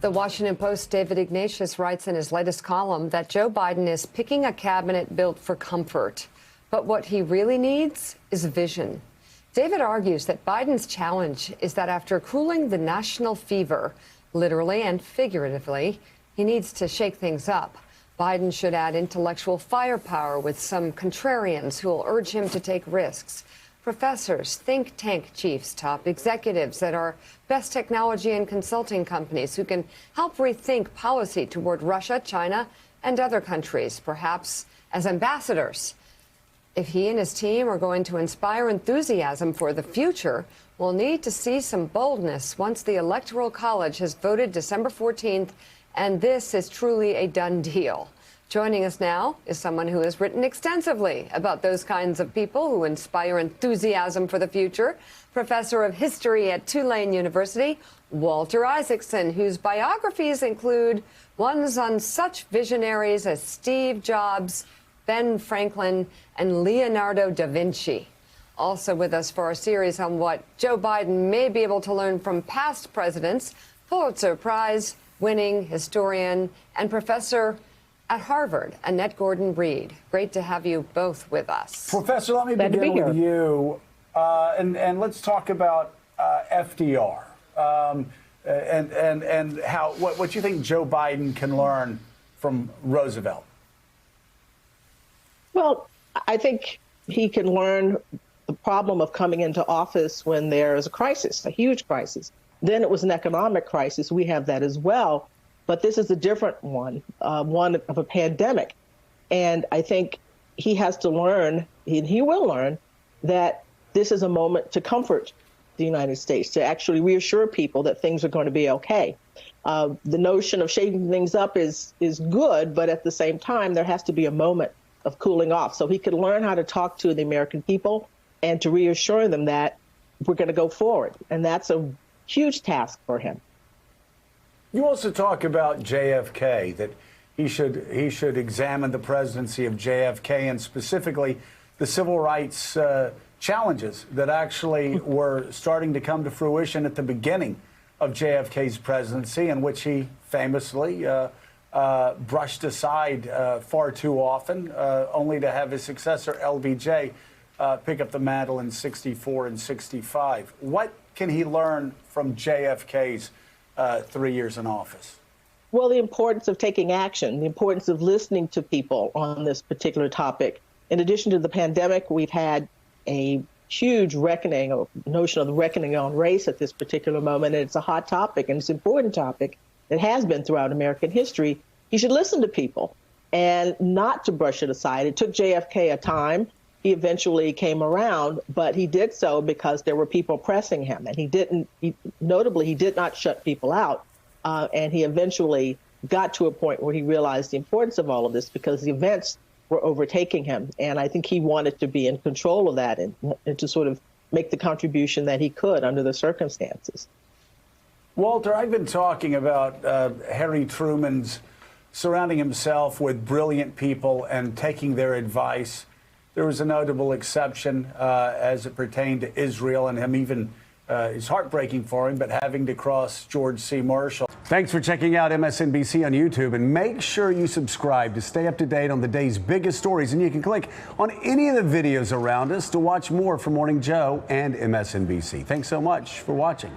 The Washington Post's David Ignatius writes in his latest column that Joe Biden is picking a cabinet built for comfort. But what he really needs is vision. David argues that Biden's challenge is that after cooling the national fever, literally and figuratively, he needs to shake things up. Biden should add intellectual firepower with some contrarians who will urge him to take risks. Professors, think tank chiefs, top executives at our best technology and consulting companies who can help rethink policy toward Russia, China, and other countries, perhaps as ambassadors. If he and his team are going to inspire enthusiasm for the future, we'll need to see some boldness once the Electoral College has voted December 14th, and this is truly a done deal. Joining us now is someone who has written extensively about those kinds of people who inspire enthusiasm for the future, Professor of History at Tulane University, Walter Isaacson, whose biographies include ones on such visionaries as Steve Jobs, Ben Franklin, and Leonardo da Vinci. Also with us for our series on what Joe Biden may be able to learn from past presidents, Pulitzer Prize winning historian and professor at Harvard, Annette Gordon-Reed. Great to have you both with us. Professor, let me begin with you, and let's talk about FDR and how what you think Joe Biden can learn from Roosevelt. Well, I think he can learn the problem of coming into office when there is a crisis, a huge crisis. Then it was an economic crisis. We have that as well. But this is a different one, one of a pandemic. And I think he has to learn, and he will learn, that this is a moment to comfort the United States, to actually reassure people that things are going to be okay. The notion of shaking things up is good, but at the same time, there has to be a moment of cooling off. So he could learn how to talk to the American people and to reassure them that we're going to go forward. And that's a huge task for him. You also talk about JFK, that he should examine the presidency of JFK and specifically the civil rights challenges that actually were starting to come to fruition at the beginning of JFK's presidency, in which he famously brushed aside far too often, only to have his successor, LBJ, pick up the mantle in 64 and 65. What can he learn from JFK's 3 years in office? Well, the importance of taking action, the importance of listening to people on this particular topic. In addition to the pandemic, we've had a huge reckoning, a notion of the reckoning on race at this particular moment. And it's a hot topic, and it's an important topic. It has been throughout American history. He should listen to people and not to brush it aside. It took JFK a time. He eventually came around, but he did so because there were people pressing him, and notably, he did not shut people out. And he eventually got to a point where he realized the importance of all of this because the events were overtaking him. And I think he wanted to be in control of that and to sort of make the contribution that he could under the circumstances. Walter, I've been talking about Harry Truman's surrounding himself with brilliant people and taking their advice. There was a notable exception as it pertained to Israel, and him even, it's heartbreaking for him, but having to cross George C. Marshall. Thanks for checking out MSNBC on YouTube, and make sure you subscribe to stay up to date on the day's biggest stories. And you can click on any of the videos around us to watch more from Morning Joe and MSNBC. Thanks so much for watching.